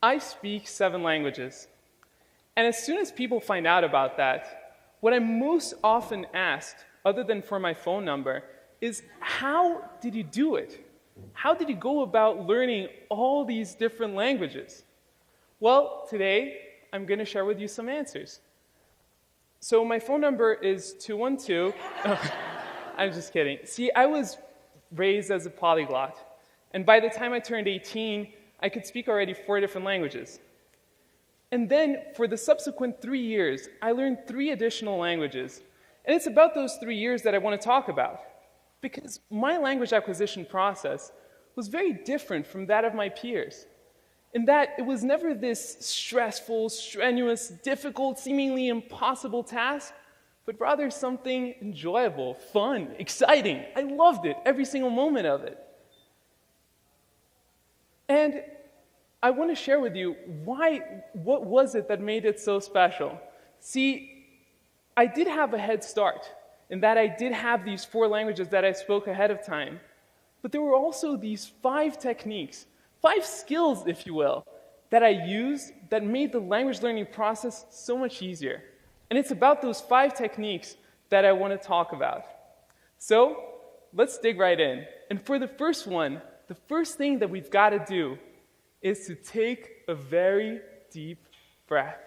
I speak 7 languages. And as soon as people find out about that, what I'm most often asked, other than for my phone number, is how did you do it? How did you go about learning all these different languages? Well, today I'm going to share with you some answers. So my phone number is 212. I'm just kidding. See, I was raised as a polyglot. And by the time I turned 18, I could speak already 4 different languages. And then for the subsequent 3 years, I learned 3 additional languages. And it's about those 3 years that I want to talk about. Because my language acquisition process was very different from that of my peers. In that it was never this stressful, strenuous, difficult, seemingly impossible task, but rather something enjoyable, fun, exciting. I loved it, every single moment of it. And I want to share with you what was it that made it so special? See, I did have a head start in that I did have these 4 languages that I spoke ahead of time. But there were also these 5 techniques, 5 skills, if you will, that I used that made the language learning process so much easier. And it's about those 5 techniques that I want to talk about. So let's dig right in. And for the first one, the first thing that we've got to do is to take a very deep breath.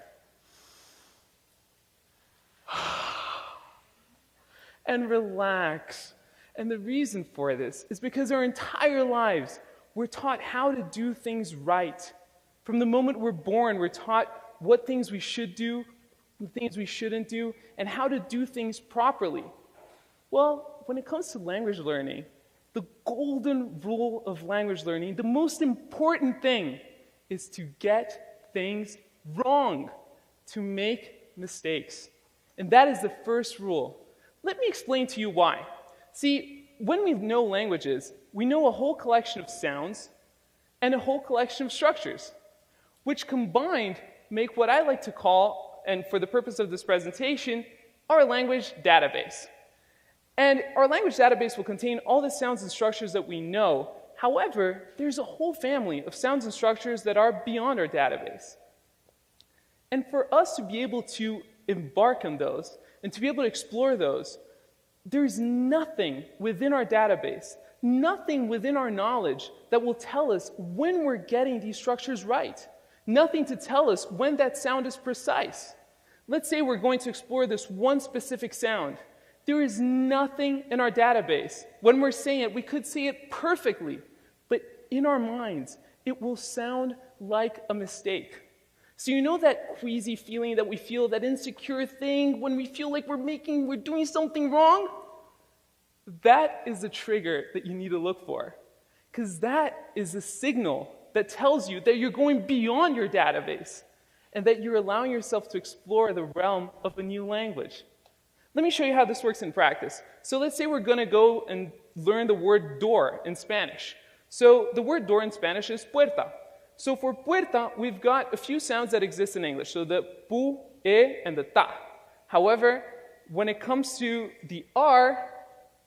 And relax. And the reason for this is because our entire lives, we're taught how to do things right. From the moment we're born, we're taught what things we should do, what things we shouldn't do, and how to do things properly. Well, when it comes to language learning, the golden rule of language learning, the most important thing is to get things wrong, to make mistakes. And that is the first rule. Let me explain to you why. See, when we know languages, we know a whole collection of sounds and a whole collection of structures, which combined make what I like to call, and for the purpose of this presentation, our language database. And our language database will contain all the sounds and structures that we know. However, there's a whole family of sounds and structures that are beyond our database. And for us to be able to embark on those and to be able to explore those, there's nothing within our database, nothing within our knowledge that will tell us when we're getting these structures right. Nothing to tell us when that sound is precise. Let's say we're going to explore this one specific sound. There is nothing in our database. When we're saying it, we could say it perfectly, but in our minds, it will sound like a mistake. So you know that queasy feeling that we feel, that insecure thing when we feel like we're doing something wrong? That is the trigger that you need to look for, because that is a signal that tells you that you're going beyond your database and that you're allowing yourself to explore the realm of a new language. Let me show you how this works in practice. So let's say we're going to go and learn the word door in Spanish. So the word door in Spanish is puerta. So for puerta, we've got a few sounds that exist in English. So the pu, e, and the ta. However, when it comes to the r,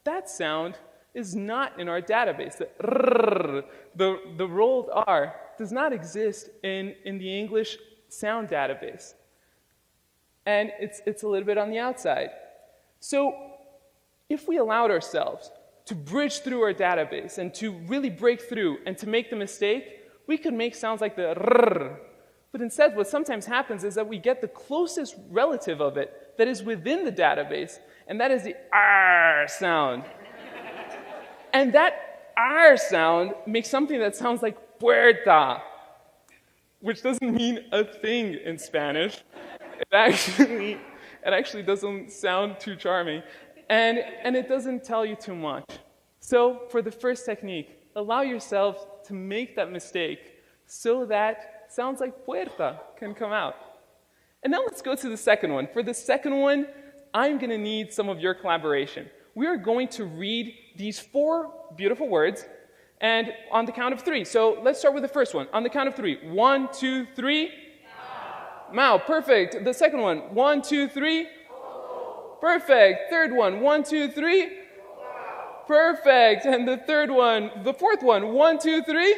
that sound is not in our database. The rrr, the rolled r, does not exist in the English sound database. And it's a little bit on the outside. So if we allowed ourselves to bridge through our database and to really break through and to make the mistake, we could make sounds like the rrr. But instead, what sometimes happens is that we get the closest relative of it that is within the database, and that is the r sound. And that r sound makes something that sounds like puerta, which doesn't mean a thing in Spanish. It actually doesn't sound too charming, and it doesn't tell you too much. So for the first technique, allow yourself to make that mistake so that sounds like puerta can come out. And now let's go to the second one. For the second one, I'm going to need some of your collaboration. We are going to read these 4 beautiful words, and on the count of 3. So let's start with the first one. On the count of 3. 1, 2, 3. Mao, perfect. The second one, 1, 2, 3. Perfect. Third one, 1, 2, 3. Perfect. And the fourth one, 1, 2, 3.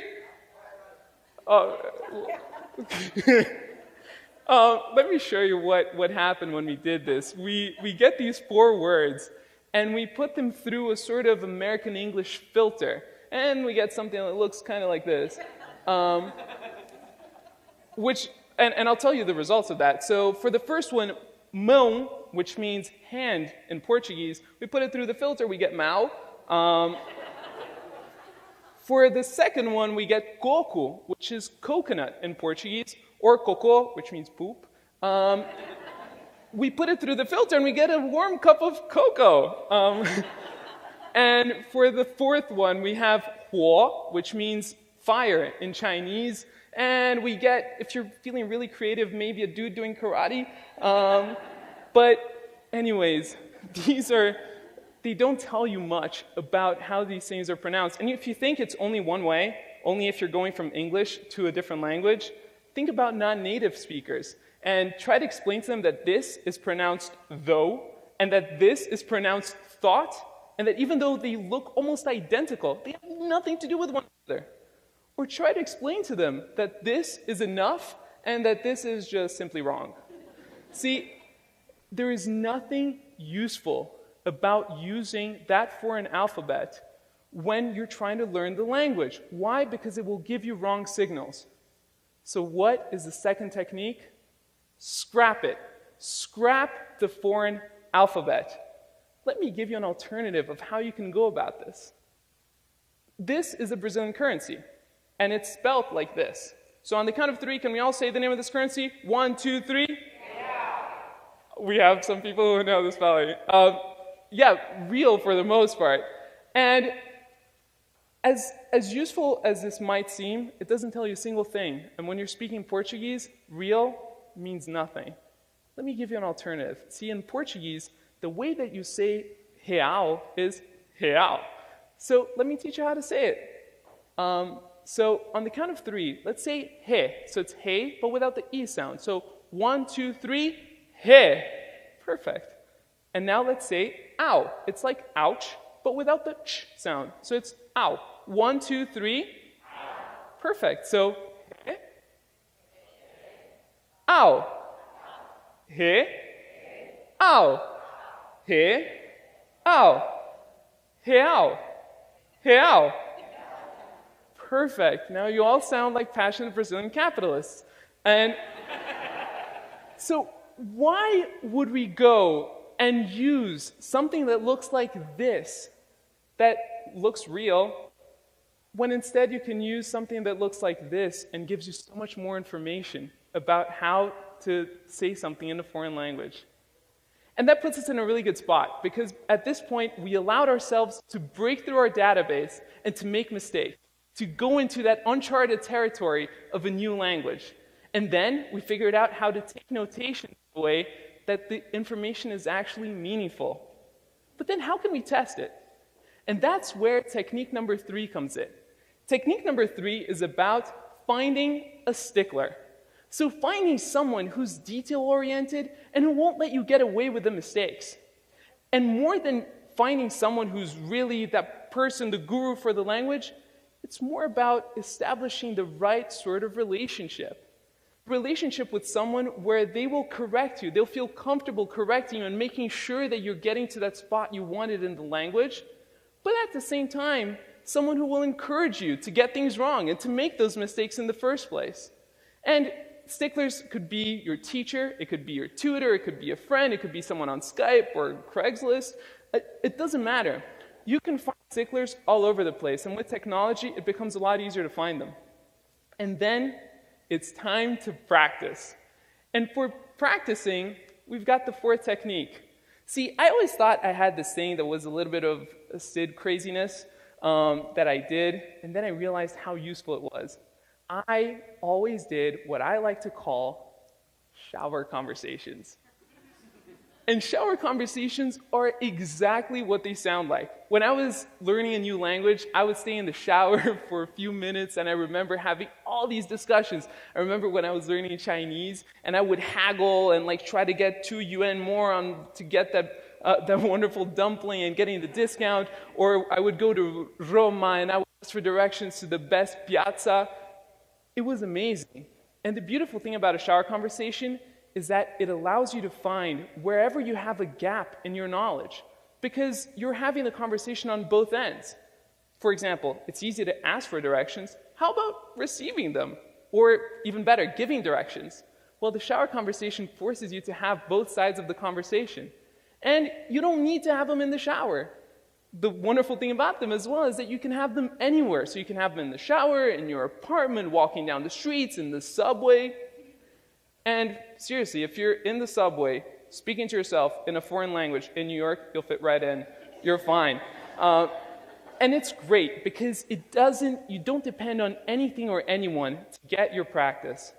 Let me show you what happened when we did this. We get these 4 words, and we put them through a sort of American English filter, and we get something that looks kind of like this. And I'll tell you the results of that. So for the first one, mão, which means hand in Portuguese, we put it through the filter, we get mau. For the second one, we get coco, which is coconut in Portuguese, or cocô, which means poop. We put it through the filter and we get a warm cup of cocoa. And for the fourth one, we have huo, which means fire in Chinese. And we get, if you're feeling really creative, maybe a dude doing karate. But anyways, they don't tell you much about how these things are pronounced. And if you think it's only one way, only if you're going from English to a different language, think about non-native speakers and try to explain to them that this is pronounced though, and that this is pronounced thought, and that even though they look almost identical, they have nothing to do with one another. Or try to explain to them that this is enough and that this is just simply wrong. See, there is nothing useful about using that foreign alphabet when you're trying to learn the language. Why? Because it will give you wrong signals. So what is the second technique? Scrap it. Scrap the foreign alphabet. Let me give you an alternative of how you can go about this. This is a Brazilian currency, and it's spelled like this. So on the count of 3, can we all say the name of this currency? 1, 2, 3. Yeah. We have some people who know the spelling. Yeah, real for the most part. And as useful as this might seem, it doesn't tell you a single thing. And when you're speaking Portuguese, real means nothing. Let me give you an alternative. See, in Portuguese, the way that you say real is real. So let me teach you how to say it. So on the count of 3, let's say he. So it's he, but without the e sound. So 1, 2, 3, he. Perfect. And now let's say ow. It's like ouch, but without the ch sound. So it's ow. 1, 2, 3. Perfect. So he. Ow. He. Ow. He. Ow. He. Ow. He. Ow. Perfect. Now you all sound like passionate Brazilian capitalists. And so why would we go and use something that looks like this, that looks real, when instead you can use something that looks like this and gives you so much more information about how to say something in a foreign language? And that puts us in a really good spot, because at this point we allowed ourselves to break through our database and to make mistakes, to go into that uncharted territory of a new language. And then we figured out how to take notation in a way that the information is actually meaningful. But then how can we test it? And that's where technique number 3 comes in. Technique number 3 is about finding a stickler. So finding someone who's detail-oriented and who won't let you get away with the mistakes. And more than finding someone who's really that person, the guru for the language, it's more about establishing the right sort of relationship. Relationship with someone where they will correct you. They'll feel comfortable correcting you and making sure that you're getting to that spot you wanted in the language. But at the same time, someone who will encourage you to get things wrong and to make those mistakes in the first place. And sticklers could be your teacher, it could be your tutor, it could be a friend, it could be someone on Skype or Craigslist. It doesn't matter. You can find sticklers all over the place, and with technology, it becomes a lot easier to find them. And then it's time to practice. And for practicing, we've got the 4th technique. See, I always thought I had this thing that was a little bit of a Sid craziness that I did, and then I realized how useful it was. I always did what I like to call shower conversations. And shower conversations are exactly what they sound like. When I was learning a new language, I would stay in the shower for a few minutes, and I remember having all these discussions. I remember when I was learning Chinese, and I would haggle and try to get 2 yuan more to get that wonderful dumpling and getting the discount. Or I would go to Roma, and I would ask for directions to the best piazza. It was amazing. And the beautiful thing about a shower conversation is that it allows you to find wherever you have a gap in your knowledge, because you're having the conversation on both ends. For example, it's easy to ask for directions. How about receiving them? Or even better, giving directions? Well, the shower conversation forces you to have both sides of the conversation. And you don't need to have them in the shower. The wonderful thing about them as well is that you can have them anywhere. So you can have them in the shower, in your apartment, walking down the streets, in the subway. And seriously, if you're in the subway, speaking to yourself in a foreign language in New York, you'll fit right in. You're fine. And it's great because you don't depend on anything or anyone to get your practice.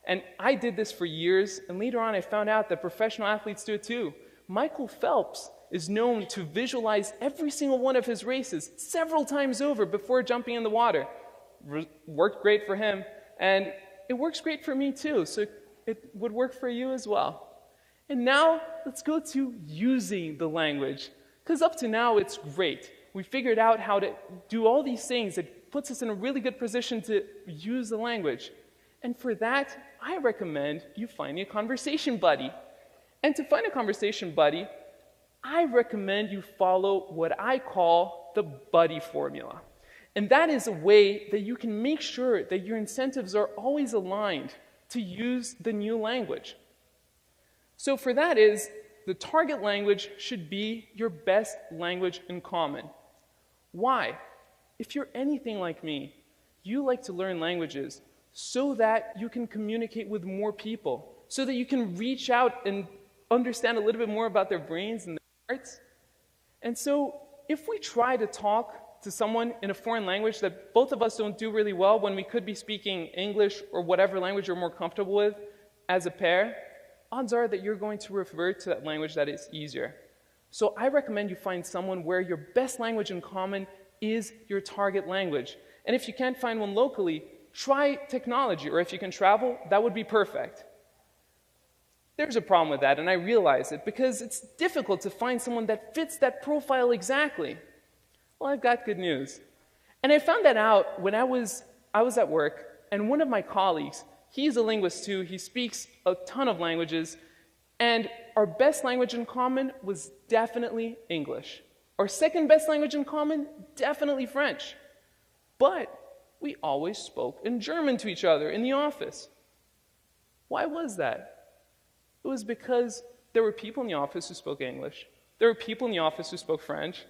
And I did this for years, and later on I found out that professional athletes do it too. Michael Phelps is known to visualize every single one of his races several times over before jumping in the water. Worked great for him, and it works great for me too, so it would work for you as well. And now, let's go to using the language, because up to now it's great. We figured out how to do all these things. It puts us in a really good position to use the language. And for that, I recommend you find a conversation buddy. And to find a conversation buddy, I recommend you follow what I call the buddy formula. And that is a way that you can make sure that your incentives are always aligned to use the new language. So for that is, the target language should be your best language in common. Why? If you're anything like me, you like to learn languages so that you can communicate with more people, so that you can reach out and understand a little bit more about their brains and their hearts. And so if we try to talk to someone in a foreign language that both of us don't do really well when we could be speaking English or whatever language you're more comfortable with as a pair, odds are that you're going to revert to that language that is easier. So I recommend you find someone where your best language in common is your target language. And if you can't find one locally, try technology, or if you can travel, that would be perfect. There's a problem with that, and I realize it, because it's difficult to find someone that fits that profile exactly. Well, I've got good news. And I found that out when I was at work, and one of my colleagues, he's a linguist too, he speaks a ton of languages, and our best language in common was definitely English. Our second best language in common, definitely French. But we always spoke in German to each other in the office. Why was that? It was because there were people in the office who spoke English. There were people in the office who spoke French.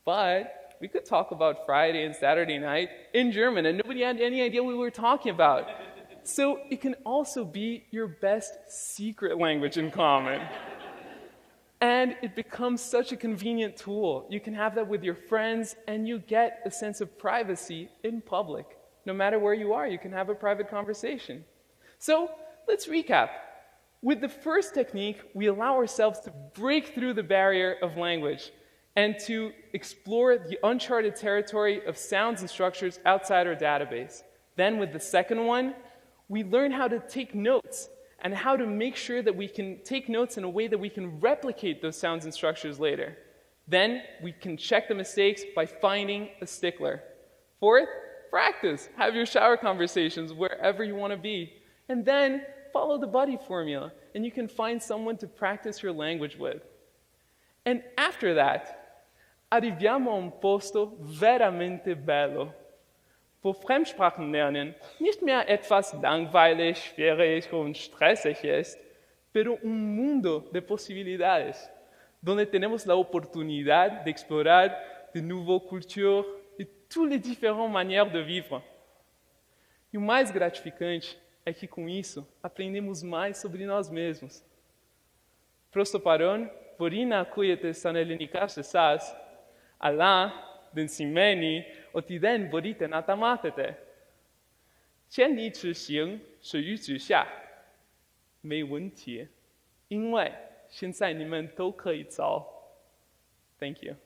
But we could talk about Friday and Saturday night in German, and nobody had any idea what we were talking about. So it can also be your best secret language in common. And it becomes such a convenient tool. You can have that with your friends, and you get a sense of privacy in public. No matter where you are, you can have a private conversation. So let's recap. With the first technique, we allow ourselves to break through the barrier of language and to explore the uncharted territory of sounds and structures outside our database. Then with the second one, we learn how to take notes and how to make sure that we can take notes in a way that we can replicate those sounds and structures later. Then we can check the mistakes by finding a stickler. Fourth, practice. Have your shower conversations wherever you want to be. And then follow the buddy formula, and you can find someone to practice your language with. And after that, arriviamo a un posto veramente bello. Wo Fremdsprachen lernen nicht mehr etwas langweilig, schwierig und stressig ist, pero un mundo de posibilidades, donde tenemos la oportunidad de explorar de nouvelles cultures e toutes les différentes manières de vivre. E o mais gratificante é que com isso aprendemos mais sobre nós mesmos. Prosto paron, vorina kujete sanelinika sesas, ala, den simeni, otiden vorite natamatete. 千里之行，始于足下。没问题，因为现在你们都可以走。Thank you.